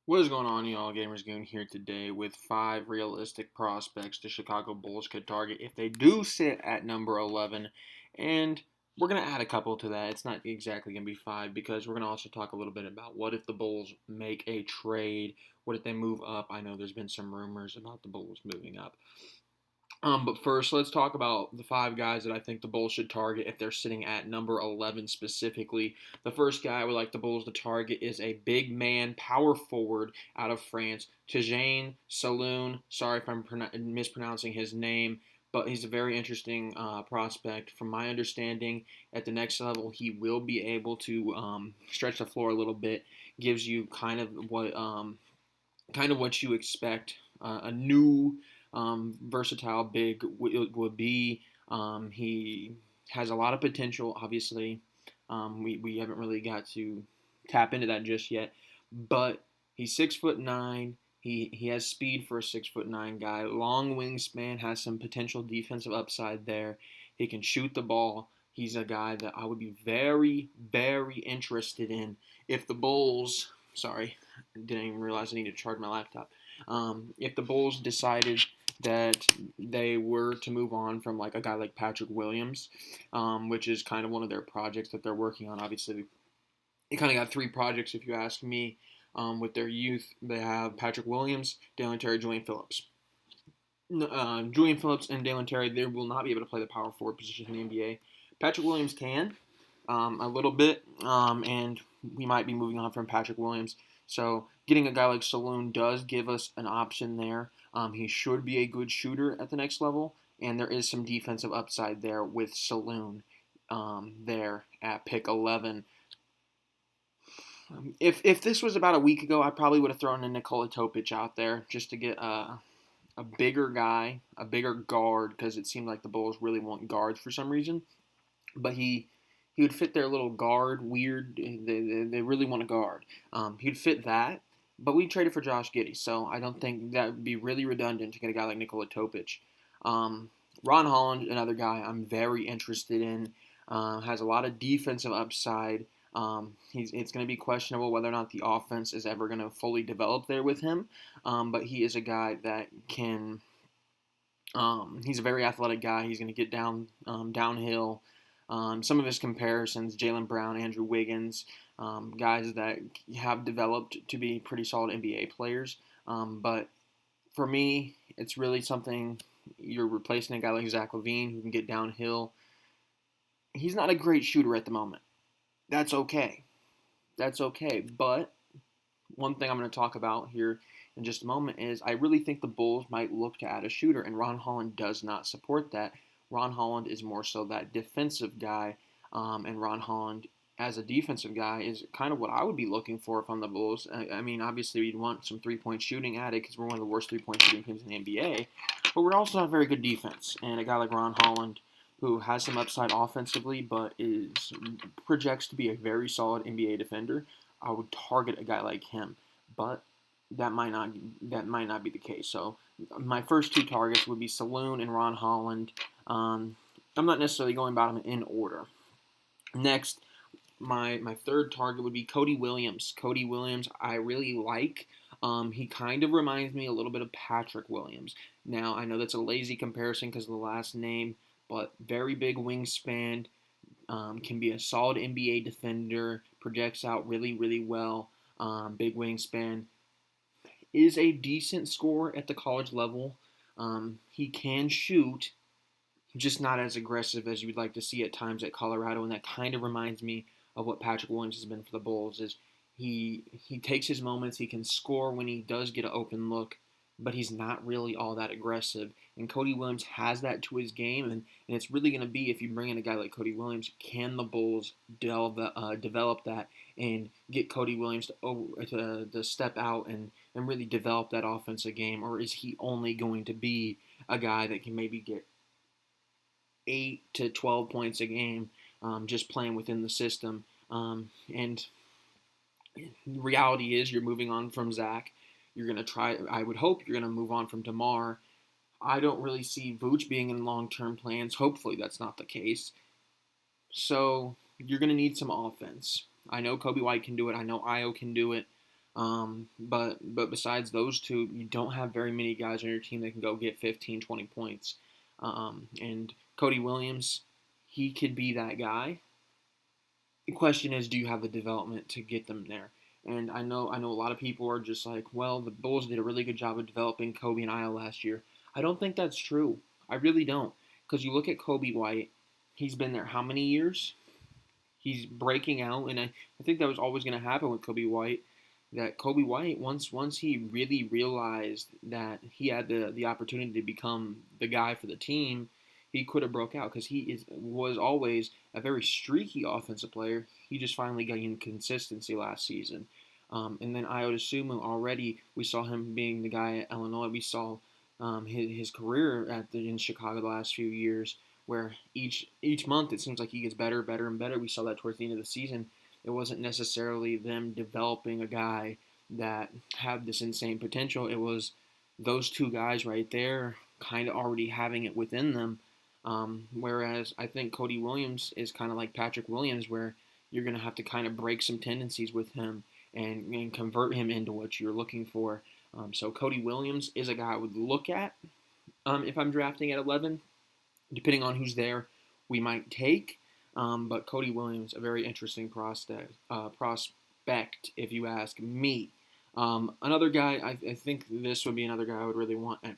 What is going on, y'all? Gamers Goon here today with 5 realistic prospects the Chicago Bulls could target if they do sit at number 11. And we're going to add a couple to that. It's not exactly going to be 5 because we're going to also talk a little bit about what if the Bulls make a trade? What if they move up? I know there's been some rumors about the Bulls moving up. But first, let's talk about the 5 guys that I think the Bulls should target if they're sitting at number 11 specifically. The first guy I would like the Bulls to target is a big man, power forward out of France, Tijane Saloon. Sorry if I'm mispronouncing his name, but he's a very interesting prospect. From my understanding, at the next level, he will be able to stretch the floor a little bit. Gives you kind of what you expect. A new versatile big would be. He has a lot of potential. Obviously, we haven't really got to tap into that just yet, but he's 6'9". He has speed for a 6'9" guy. Long wingspan, has some potential defensive upside there. He can shoot the ball. He's a guy that I would be very, very interested in if the Bulls. Sorry, didn't even realize I need to charge my laptop. If the Bulls decided that they were to move on from like a guy like Patrick Williams, which is kind of one of their projects that they're working on. Obviously, they kind of got 3 projects if you ask me. With their youth, they have Patrick Williams, Dalen Terry, Julian Phillips. Julian Phillips and Dalen Terry, they will not be able to play the power forward position in the NBA. Patrick Williams can, a little bit, and we might be moving on from Patrick Williams. So getting a guy like Saloon does give us an option there. He should be a good shooter at the next level, and there is some defensive upside there with Saloon there at pick 11. If this was about a week ago, I probably would have thrown in Nikola Topic out there just to get a bigger guy, a bigger guard, because it seemed like the Bulls really want guards for some reason. But he would fit their little guard weird. They really want a guard. He'd fit that. But we traded for Josh Giddey, so I don't think that would be really redundant to get a guy like Nikola Topic. Ron Holland, another guy I'm very interested in, has a lot of defensive upside. It's going to be questionable whether or not the offense is ever going to fully develop there with him. But he is a guy that can. He's a very athletic guy. He's going to get downhill. Some of his comparisons, Jaylen Brown, Andrew Wiggins, guys that have developed to be pretty solid NBA players. But for me, it's really something you're replacing a guy like Zach LaVine who can get downhill. He's not a great shooter at the moment. That's okay. That's okay. But one thing I'm going to talk about here in just a moment is I really think the Bulls might look to add a shooter, and Ron Holland does not support that. Ron Holland is more so that defensive guy, and Ron Holland as a defensive guy is kind of what I would be looking for if I'm the Bulls. I mean, obviously we'd want some three-point shooting added because we're one of the worst three-point shooting teams in the NBA, but we're also not very good defense. And a guy like Ron Holland, who has some upside offensively, but projects to be a very solid NBA defender, I would target a guy like him. But that might not be the case. So my first 2 targets would be Saloon and Ron Holland. I'm not necessarily going about them in order. Next, my third target would be Cody Williams. Cody Williams, I really like. He kind of reminds me a little bit of Patrick Williams. Now, I know that's a lazy comparison because of the last name, but very big wingspan, can be a solid NBA defender, projects out really, really well, big wingspan, is a decent scorer at the college level. He can shoot, just not as aggressive as you would like to see at times at Colorado, and that kind of reminds me of what Patrick Williams has been for the Bulls. Is he takes his moments, he can score when he does get an open look, but he's not really all that aggressive. And Cody Williams has that to his game, and it's really going to be if you bring in a guy like Cody Williams, can the Bulls develop that and get Cody Williams to step out and really develop that offensive game, or is he only going to be a guy that can maybe get 8 to 12 points a game, just playing within the system. And the reality is, you're moving on from Zach. You're going to try, I would hope you're going to move on from DeMar. I don't really see Vooch being in long-term plans. Hopefully that's not the case. So you're going to need some offense. I know Kobe White can do it. I know Ayo can do it. But besides those two, you don't have very many guys on your team that can go get 15, 20 points. And Cody Williams, he could be that guy. The question is, do you have the development to get them there? And I know a lot of people are just like, well, the Bulls did a really good job of developing Kobe and Isle last year. I don't think that's true. I really don't. Because you look at Kobe White, he's been there how many years? He's breaking out, and I think that was always going to happen with Kobe White. That Kobe White, once he really realized that he had the opportunity to become the guy for the team, he could have broke out because was always a very streaky offensive player. He just finally gained consistency last season. And then Ayo Dosunmu, already we saw him being the guy at Illinois. We saw his career in Chicago the last few years, where each month it seems like he gets better, better, and better. We saw that towards the end of the season. It wasn't necessarily them developing a guy that had this insane potential. It was those two guys right there kind of already having it within them. Whereas I think Cody Williams is kind of like Patrick Williams, where you're going to have to kind of break some tendencies with him and convert him into what you're looking for. So Cody Williams is a guy I would look at if I'm drafting at 11. Depending on who's there, we might take. But Cody Williams, a very interesting prospect, if you ask me. Another guy, I think this would be another guy I would really want at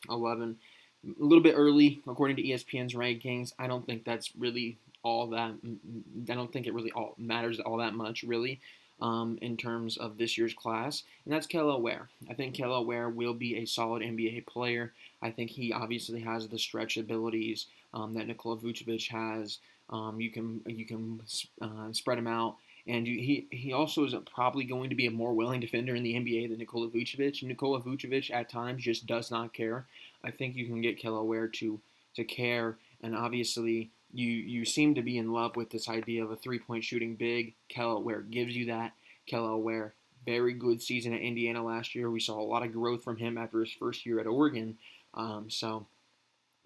11. A little bit early, according to ESPN's rankings. I don't think that's really all that. I don't think it really all matters all that much, really, in terms of this year's class. And that's Kel'el Ware. I think Kel'el Ware will be a solid NBA player. I think he obviously has the stretch abilities that Nikola Vucevic has. You can spread him out, and he also is probably going to be a more willing defender in the NBA than Nikola Vucevic. Nikola Vucevic at times just does not care. I think you can get Kel'el Ware to care, and obviously you seem to be in love with this idea of a 3-point shooting big. Kel'el Ware gives you that. Kel'el Ware, very good season at Indiana last year. We saw a lot of growth from him after his first year at Oregon. So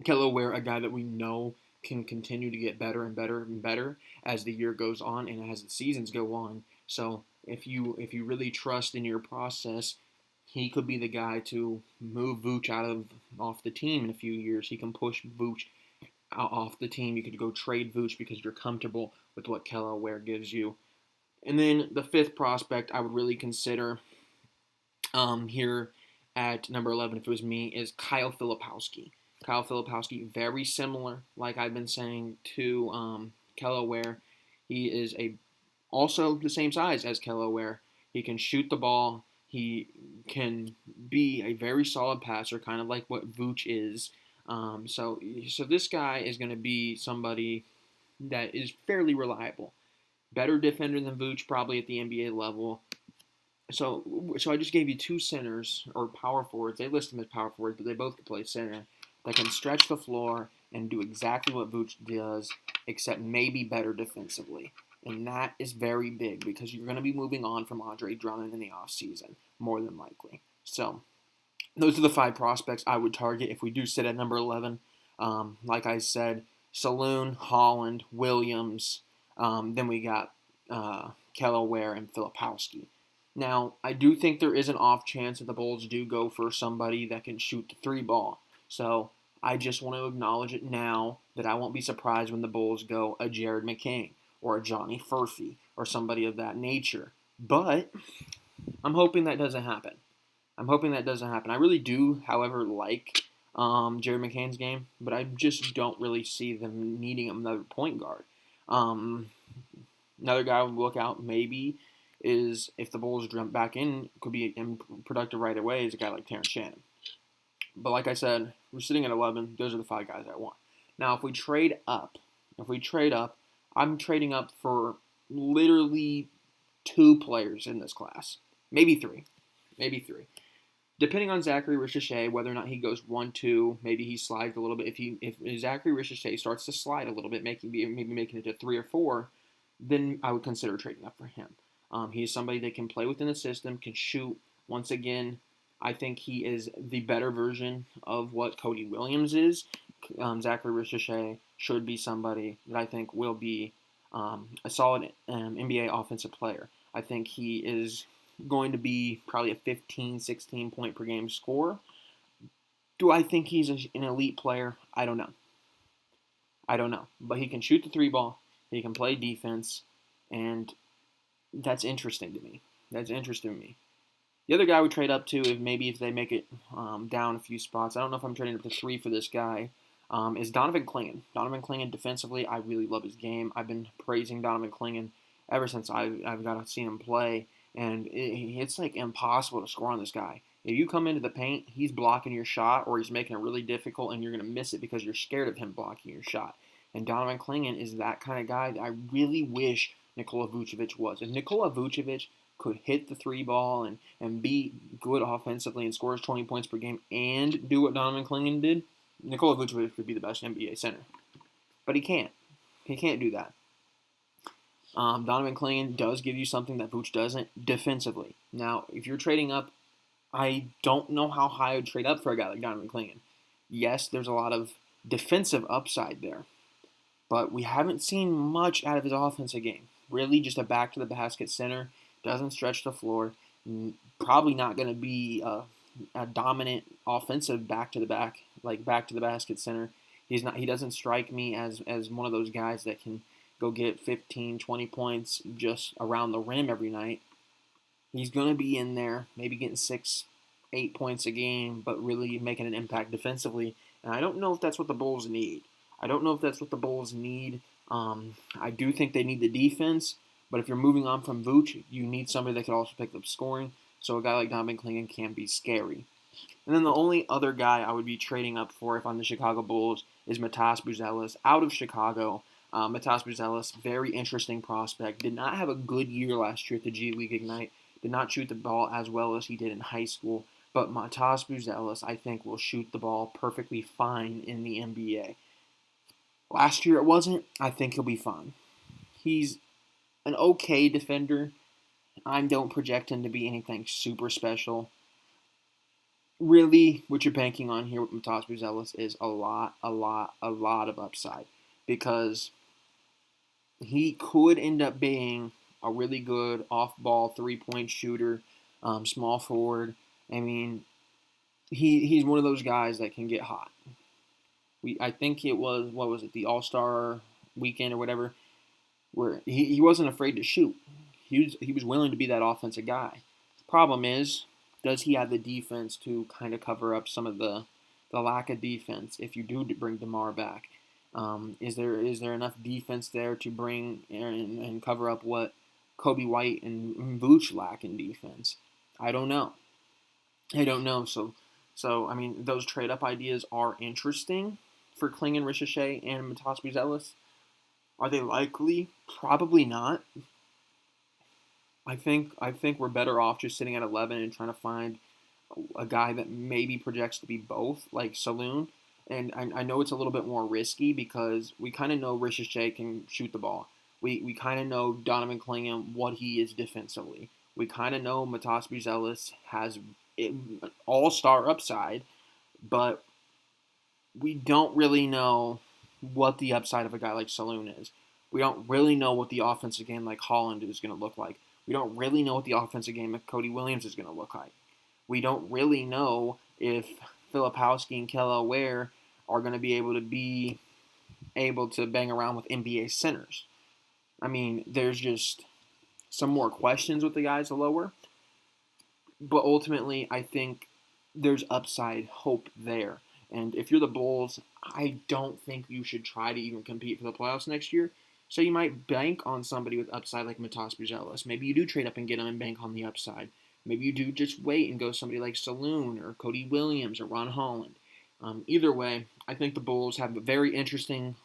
Kel'el Ware, a guy that we know can continue to get better and better and better as the year goes on and as the seasons go on. So if you really trust in your process, he could be the guy to move Vooch off the team in a few years. He can push Vooch out off the team. You could go trade Vooch because you're comfortable with what Kel'el Ware gives you. And then the fifth prospect I would really consider here at number 11, if it was me, is Kyle Filipowski. Kyle Filipowski, very similar, like I've been saying, to Kel'el Ware. He is also the same size as Kel'el Ware. He can shoot the ball. He can be a very solid passer, kind of like what Vooch is. So this guy is going to be somebody that is fairly reliable. Better defender than Vooch, probably at the NBA level. So I just gave you two centers, or power forwards. They list them as power forwards, but they both can play center, that can stretch the floor and do exactly what Vooch does, except maybe better defensively. And that is very big because you're going to be moving on from Andre Drummond in the offseason, more than likely. So those are the 5 prospects I would target if we do sit at number 11. Like I said, Saloon, Holland, Williams. Then we got Kel'el Ware and Filipowski. Now, I do think there is an off chance that the Bulls do go for somebody that can shoot the 3 ball. So I just want to acknowledge it now that I won't be surprised when the Bulls go a Jared McCain or a Johnny Furphy or somebody of that nature. But I'm hoping that doesn't happen. I really do, however, like Jared McCain's game, but I just don't really see them needing another point guard. Another guy I would look out maybe is if the Bulls jump back in, could be productive right away, is a guy like Terrence Shannon. But like I said, we're sitting at 11. Those are the 5 guys I want. Now, if we trade up, I'm trading up for literally 2 players in this class. Maybe 3. Depending on Zachary Ricochet, whether or not he goes 1-2, maybe he slides a little bit. If Zachary Ricochet starts to slide a little bit, maybe making it to 3 or 4, then I would consider trading up for him. He is somebody that can play within the system, can shoot. Once again, I think he is the better version of what Cody Williams is. Zachary Ricochet should be somebody that I think will be a solid NBA offensive player. I think he is going to be probably a 15, 16 point per game scorer. Do I think he's an elite player? I don't know. I don't know. But he can shoot the three ball, he can play defense, and that's interesting to me. That's interesting to me. The other guy we trade up to, if they make it down a few spots, I don't know if I'm trading up to 3 for this guy, is Donovan Clingan. Donovan Clingan defensively, I really love his game. I've been praising Donovan Clingan ever since I've got to see him play, and it's like impossible to score on this guy. If you come into the paint, he's blocking your shot, or he's making it really difficult, and you're going to miss it because you're scared of him blocking your shot. And Donovan Clingan is that kind of guy that I really wish Nikola Vucevic was. If Nikola Vucevic could hit the three ball and be good offensively and scores 20 points per game and do what Donovan Clingan did, Nikola Vucevic would be the best NBA center. But he can't. He can't do that. Donovan Clingan does give you something that Vooch doesn't defensively. Now, if you're trading up, I don't know how high I would trade up for a guy like Donovan Clingan. Yes, there's a lot of defensive upside there, but we haven't seen much out of his offensive game. Really, just a back-to-the-basket center, doesn't stretch the floor, probably not going to be a dominant offensive back-to-the-basket center. He's not. He doesn't strike me as one of those guys that can go get 15, 20 points just around the rim every night. He's going to be in there, maybe getting 6, 8 points a game, but really making an impact defensively. And I don't know if that's what the Bulls need. I do think they need the defense, but if you're moving on from Vooch, you need somebody that can also pick up scoring. So a guy like Donovan Clingan can be scary. And then the only other guy I would be trading up for if I'm the Chicago Bulls is Matas Buzelis out of Chicago. Matas Buzelis, very interesting prospect. Did not have a good year last year at the G League Ignite. Did not shoot the ball as well as he did in high school. But Matas Buzelis, I think, will shoot the ball perfectly fine in the NBA. Last year it wasn't. I think he'll be fine. He's an okay defender. I don't project him to be anything super special. Really, what you're banking on here with Matas Buzelis is a lot of upside, because he could end up being a really good off-ball three-point shooter, small forward. I mean, he's one of those guys that can get hot. I think it was, the All-Star weekend or whatever, where he wasn't afraid to shoot. He was willing to be that offensive guy. Problem is, does he have the defense to kind of cover up some of the lack of defense if you do bring DeMar back? Is there enough defense there to bring and cover up what Kobe White and Vooch lack in defense? I don't know. So I mean, those trade up ideas are interesting for Clingan, Ricochet, and Matas Buzelis. Are they likely? Probably not. I think we're better off just sitting at 11 and trying to find a guy that maybe projects to be both, like Saloon. And I know it's a little bit more risky because we kind of know Ricochet can shoot the ball. We kind of know Donovan Clingan, what he is defensively. We kind of know Matas Buzelis has an all-star upside, but we don't really know what the upside of a guy like Saloon is. We don't really know what the offensive game like Holland is going to look like. We don't really know what the offensive game of Cody Williams is going to look like. We don't really know if Filipowski and Kelly Ware are going to be able to bang around with NBA centers. I mean, there's just some more questions with the guys lower. But ultimately, I think there's upside hope there. And if you're the Bulls, I don't think you should try to even compete for the playoffs next year. So you might bank on somebody with upside like Matas Buzelis. Maybe you do trade up and get him and bank on the upside. Maybe you do just wait and go somebody like Saloon or Cody Williams or Ron Holland. Either way, I think the Bulls have a very interesting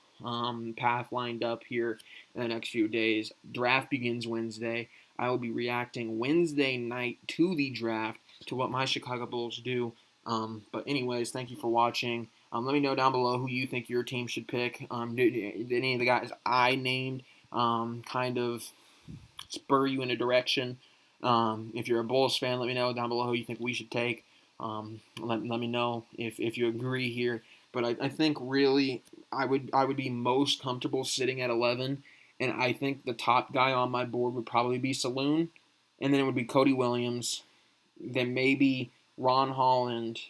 path lined up here in the next few days. Draft begins Wednesday. I will be reacting Wednesday night to the draft, to what my Chicago Bulls do. But anyways, thank you for watching. Let me know down below who you think your team should pick. Did any of the guys I named kind of spur you in a direction? If you're a Bulls fan, let me know down below who you think we should take. Let me know if you agree here. But I think really I would be most comfortable sitting at 11, and I think the top guy on my board would probably be Saloon. and then it would be Cody Williams, then maybe Ron Holland,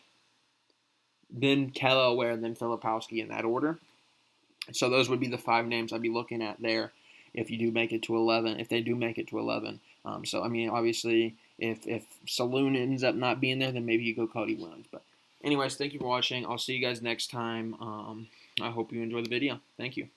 then Kello Ware, and then Filipowski in that order. So those would be the 5 names I'd be looking at there if you do make it to 11, if they do make it to 11. So, I mean, obviously, if Saloon ends up not being there, then maybe you go Cody Williams. But anyways, thank you for watching. I'll see you guys next time. I hope you enjoy the video. Thank you.